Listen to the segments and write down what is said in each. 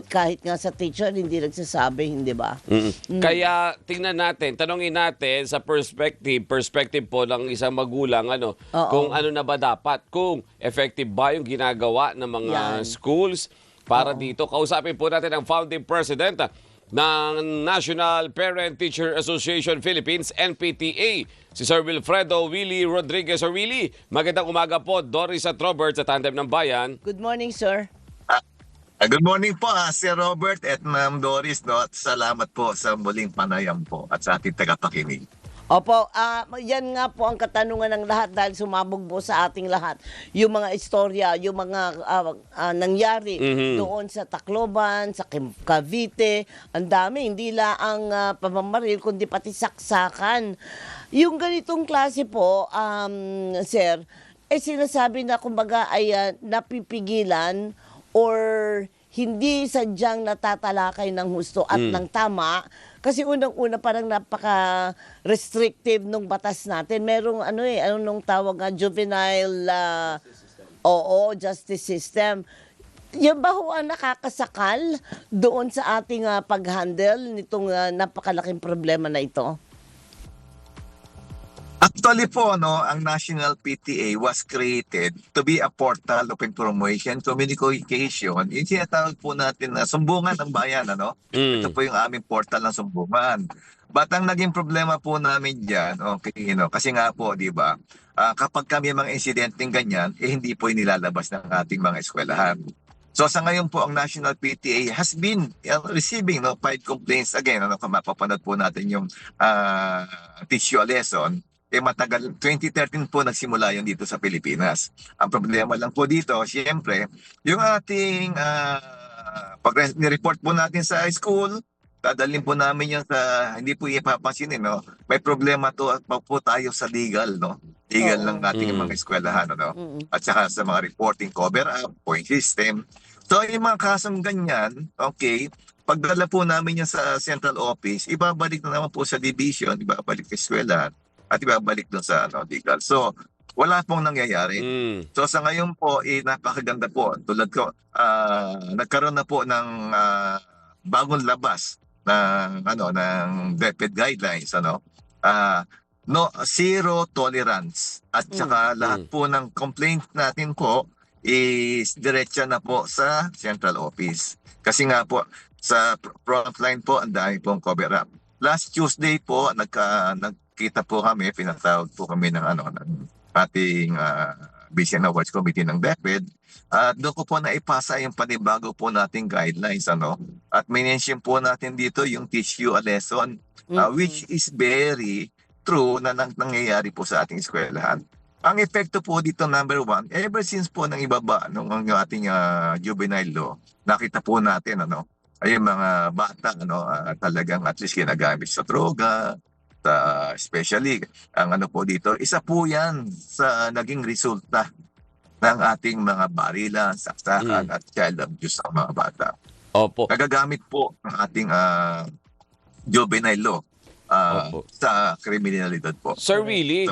kahit nga sa teacher, hindi nagsasabi, hindi ba? Kaya tingnan natin, tanongin natin sa perspective po ng isang magulang, kung ano na ba dapat, kung effective ba yung ginagawa ng mga schools para dito. Kausapin po natin ang founding president ng National Parent Teacher Association Philippines, NPTA, si Sir Wilfredo Willie Rodriguez. Sir Willie, magandang umaga po. Doris at Robert sa Tandem ng Bayan. Good morning, sir. Good morning po, Sir Robert at Ma'am Doris. No? At salamat po sa muling panayam po at sa ating tagapakinig. Opo, yan nga po ang katanungan ng lahat dahil sumabog po sa ating lahat. Yung mga istorya, yung mga nangyari doon sa Tacloban, sa Cavite, ang dami, hindi lang ang pamamaril, kundi pati saksakan. Yung ganitong klase po, sir, sinasabi na kumbaga ay napipigilan or hindi sadyang natatalakay ng husto at ng tama. Kasi unang-una parang napaka-restrictive nung batas natin. Merong anong tawag nga, juvenile, justice system. Yan ba ho ang nakakasakal doon sa ating pag-handle nitong napakalaking problema na ito? Actually po, ang National PTA was created to be a portal of information, communication. Yung sinatawag po natin na sumbungan ng bayan, Ito po yung aming portal ng sumbungan. But ang naging problema po namin dyan, kasi nga po, di ba, kapag kami mga insidenteng ganyan, hindi po inilalabas ng ating mga eskwelahan. So sa ngayon po, ang National PTA has been receiving 5 complaints again. Kung mapapanood po natin yung teach you a lesson, matagal, 2013 po nagsimula yun dito sa Pilipinas. Ang problema lang po dito, siyempre, yung ating pag ni-report po natin sa school, dadalhin po namin yan sa, hindi po ipapansinin, may problema to at po tayo sa legal, legal ng ating mga eskwelahan, at saka sa mga reporting cover-up, point system. So yung mga kasong ganyan, pagdala po namin yan sa central office, ibabalik na naman po sa division, ibabalik sa eskwelahan, at ibabalik doon sa legal. So, wala pong nangyayari. So, sa ngayon po, napakaganda po. Tulad ko, nagkaroon na po ng bagong labas ng DepEd guidelines, zero tolerance. At saka lahat po ng complaint natin po is diretsa na po sa central office. Kasi nga po, sa frontline po, ang dami pong cover-up. Last Tuesday po, nagkita po kami, pinatawag po kami ng ating Vision Awards Committee ng DepEd. At doon ko po naipasa yung panibago po nating guidelines. At mention po natin dito yung teach you a lesson, which is very true na nangyayari po sa ating eskwelahan. Ang epekto po dito, number one, ever since po nang ibaba ng ating juvenile law, nakita po natin, ay yung mga bata, talagang at least ginagamit sa droga, especially, ang po dito, isa po yan sa naging resulta ng ating mga barilan, saksakan at child abuse ng mga bata. Opo. Nagagamit po ng ating juvenile law sa kriminalidad po. Sir Willie,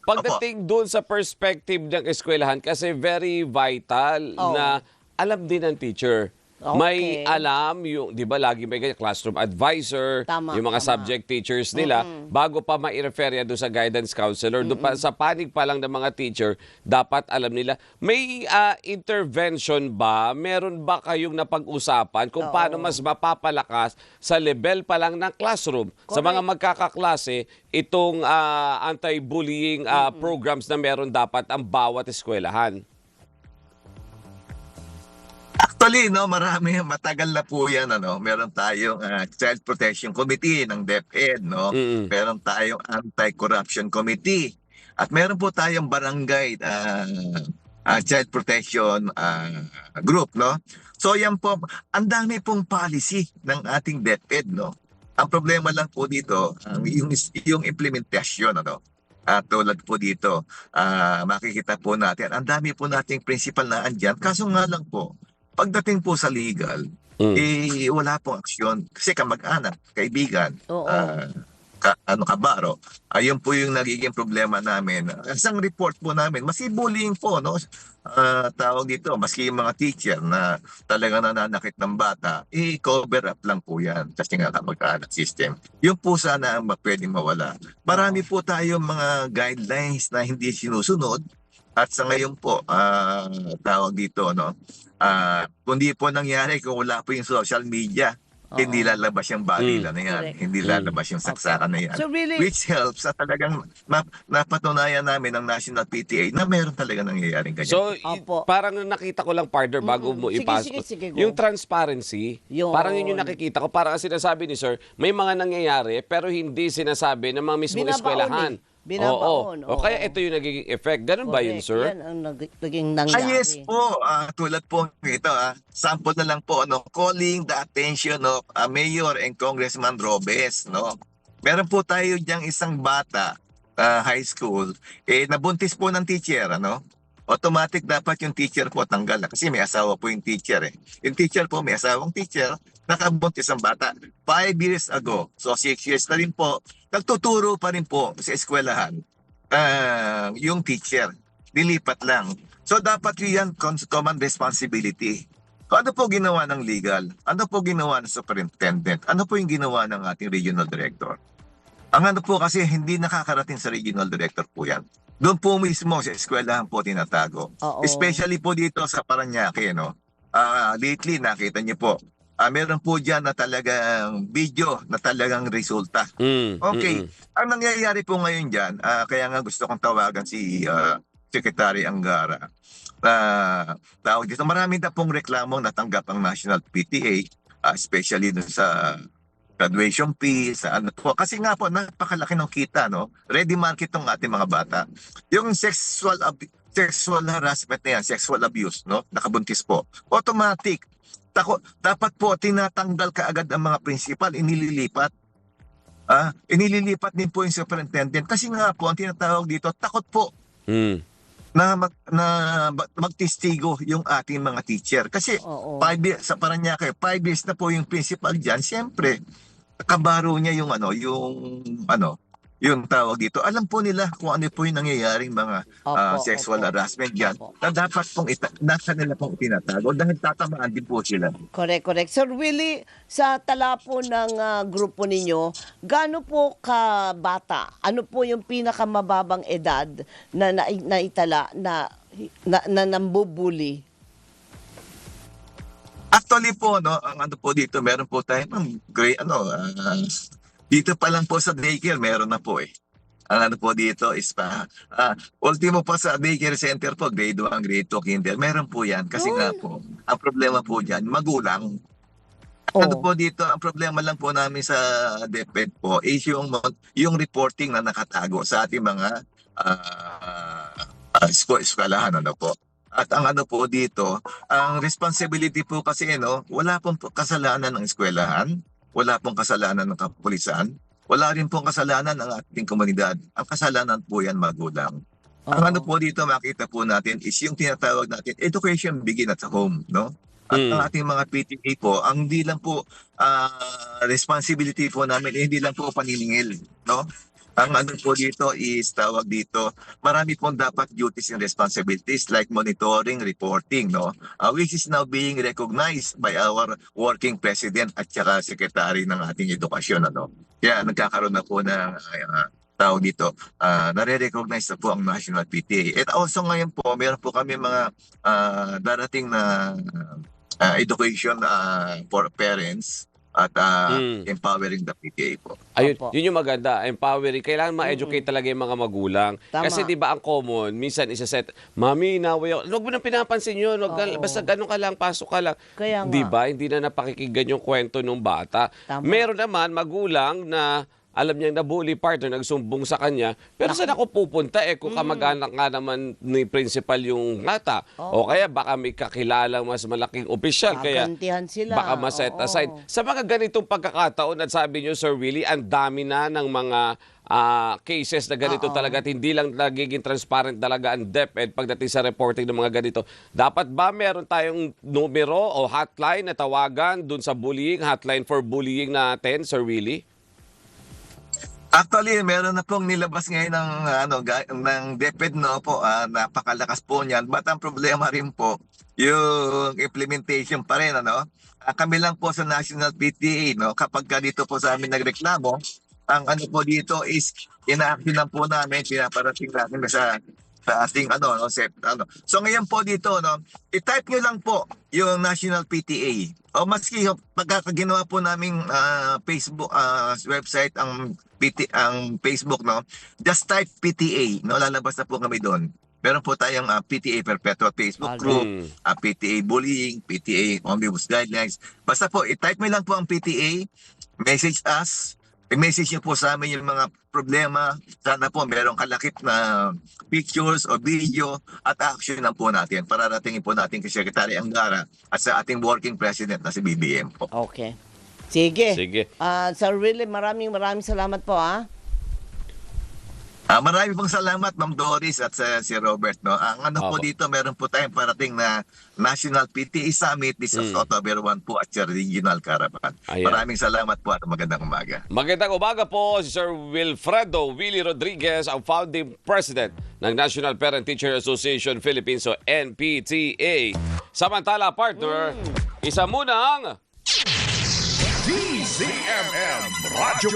pagdating doon sa perspective ng eskwelahan, kasi very vital na alam din ng teacher. May alam, yung, di ba lagi may classroom advisor, yung mga subject teachers nila, bago pa ma-refer yan doon sa guidance counselor, doon pa, sa panig pa lang ng mga teacher, dapat alam nila. May intervention ba? Meron ba kayong napag-usapan kung paano mas mapapalakas sa level pa lang ng classroom? Sa mga magkakaklase, itong anti-bullying programs na meron dapat ang bawat eskwelahan. Actually, marami, matagal na po yan, Meron tayong Child Protection Committee ng DepEd, Meron tayong Anti-Corruption Committee. At meron po tayong Barangay Child Protection Group, So yan po, ang dami pong policy ng ating DepEd, Ang problema lang po dito, yung implementasyon, tulad po dito, makikita po natin, ang dami po nating principal na andyan. Kaso nga lang po, pagdating po sa legal, wala pong aksyon. Kasi kamag-anak, kaibigan, kabaro, ayun po yung nagiging problema namin. Isang report po namin, maski bullying po, no? Tawag dito, maski yung mga teacher na talaga nananakit ng bata, i-cover up lang po yan kasi nga kamag-anak system. Yung po sana ang pwedeng mawala. Marami po tayong mga guidelines na hindi sinusunod at sa ngayon po, tawag dito, no? Kundi po nangyari kung wala po yung social media, hindi lalabas yung balila na yan. Correct. Hindi lalabas yung saksakan na yan. So really- Which helps sa talagang napatunayan namin ng National PTA na meron talaga nangyayaring ganyan. So, Opo. parang nakita ko lang, partner, bago mo Sige, ipasok. sige, go. Yung transparency, Yun. parang yun yung nakikita ko. Parang ang sinasabi ni Sir, may mga nangyayari pero hindi sinasabi ng mga mismong Binabaon eskwelahan. Binabaon, O kaya ito yung nagiging effect. Ganun ba yun, Correct. Sir? Yan ang naging nangyari. Yes po, tulad po ito, sample na lang po, no, calling the attention of Mayor and Congressman Robes, no. Meron po tayo diyang isang bata, high school, nabuntis po ng teacher, ano. Automatic dapat yung teacher po tanggal na kasi may asawa po yung teacher eh. Yung teacher po, may asawang teacher, nakabuntis ang bata 5 years ago. So 6 years na rin po, nagtuturo pa rin po sa eskwelahan yung teacher. Dilipat lang. So dapat yan common responsibility. So ano po ginawa ng legal? Ano po ginawa ng superintendent? Ano po yung ginawa ng ating regional director? Ang ano po kasi hindi nakakarating sa regional director po yan. Doon po mismo sa eskwelahan po tinatago. Oo. Especially po dito sa Parañaque, no? Lately, nakita niyo po, meron po dyan na talagang video na talagang resulta. Okay. Ang nangyayari po ngayon dyan, kaya nga gusto kong tawagan si Secretary Angara. Tawag dito, marami na pong reklamong natanggap ang National PTA, especially dun sa graduation fee, sa ano po. Kasi nga po, napakalaki ng kita, no? Ready market ng ating mga bata. Yung sexual harassment na yan, sexual abuse, no? Nakabuntis po. Automatic. Dapat po tinatanggal kaagad ang mga principal, inililipat. Inililipat din po yung superintendent. Kasi nga po, ang tinatawag dito, takot po na magtistigo yung ating mga teacher. Kasi Oo. 5 years, sa Parañaque, 5 years na po yung principal dyan. Siyempre, kabaro niya yung yung tawag dito. Alam po nila kung ano po yung nangyayaring mga Opo, sexual opo. harassment dyan. Opo. Na dapat pong nasa nila pong tinatago dahil tatamaan din po sila. Correct. Sir Willie, sa tala po ng grupo ninyo, gaano po ka bata? Ano po yung pinakamababang edad na naitala na nambubuli? Actually po, no, ang ano po dito, meron po tayo ng dito pa lang po sa daycare, meron na po eh. Ang ano po dito is ultimo po sa daycare center po, grade 1, grade 2, kinder, meron po yan. Kasi nga po, ang problema po dyan, magulang. Ano po dito, ang problema lang po namin sa DepEd po is yung reporting na nakatago sa ating mga eskwelahan, ano po. At ang ano po dito, ang responsibility po kasi, no, wala pong kasalanan ng eskwelahan, wala pong kasalanan ng kapulisan, wala rin pong kasalanan ng ating komunidad. Ang kasalanan po yan magulang. Ang ano po dito makita po natin is yung tinatawag natin, education begin at home, no? At ang ating mga PTA po, ang hindi lang po responsibility po namin, hindi lang po paniningil, no? Ang ano po dito is tawag dito, marami pong dapat duties and responsibilities like monitoring, reporting, no? Which is now being recognized by our working president at saka secretary ng ating edukasyon, ano? Kaya nagkakaroon na po ng tawag dito, nare-recognize na po ang National PTA. At also ngayon po, meron po kami mga darating na education for parents at empowering the PTA po. Ayun, Opo. yun yung maganda, empowering. Kailangan ma-educate talaga yung mga magulang. Tama. Kasi di ba ang common, minsan isa-set, Mami, naway ako. Huwag mo nang pinapansin yun. Basta ganun ka lang, pasok ka lang. Kaya nga. Di ba? Hindi na napakikinggan yung kwento ng bata. Tama. Meron naman magulang na alam niyang nabully partner, nagsumbong sa kanya, pero saan ako pupunta kung kamag-anak nga naman ni principal yung bata? O kaya baka may kakilalang mas malaking opisyal, kaya Gagantihan sila. baka ma-set Oo. aside. Sa mga ganitong pagkakataon, at sabi niyo, Sir Willie, ang dami na ng mga cases na ganito talaga at hindi lang nagiging transparent talaga ang DepEd pagdating sa reporting ng mga ganito. Dapat ba meron tayong numero o hotline na tawagan dun sa bullying, hotline for bullying natin, Sir Willie? Actually, meron na pong nilabas ngayon ng ng DepEd, no po, napakalakas po niyan. But ang problema rin po yung implementation pa rin, ano. Kami lang po sa National PTA, no, kapag ka dito po sa amin nagreklamo, ang ano po dito is ina-action lang po namin, pinaparating namin sa ating So ngayon po dito, no, i-type nyo lang po yung National PTA. O maski pagka ginawa po naming Facebook website ang Facebook, no, just type PTA, no, lalabas na po kami doon. Meron po tayong PTA Perpetual Facebook group, PTA Bullying, PTA Omnibus Guidelines. Basta po, i-type mo lang po ang PTA, message us, i-message nyo po sa amin yung mga problema. Sana po merong kalakip na pictures o video at action lang po natin para ratingin po natin kay Secretary Angara at sa ating working president na si BBM po. Okay. Sige. Sige. Sir Willie, maraming salamat po, Marami pong salamat, Ma'am Doris at si Robert. No? Ang ano po dito, meron po tayong parating na National PTA Summit this October 1 po at sa Regional Caravan. Ayan. Maraming salamat po at magandang umaga. Magandang umaga po si Sir Willie Rodriguez, ang founding president ng National Parent Teacher Association Philippines o NPTA. Samantala, partner, isa munang DZMM Radio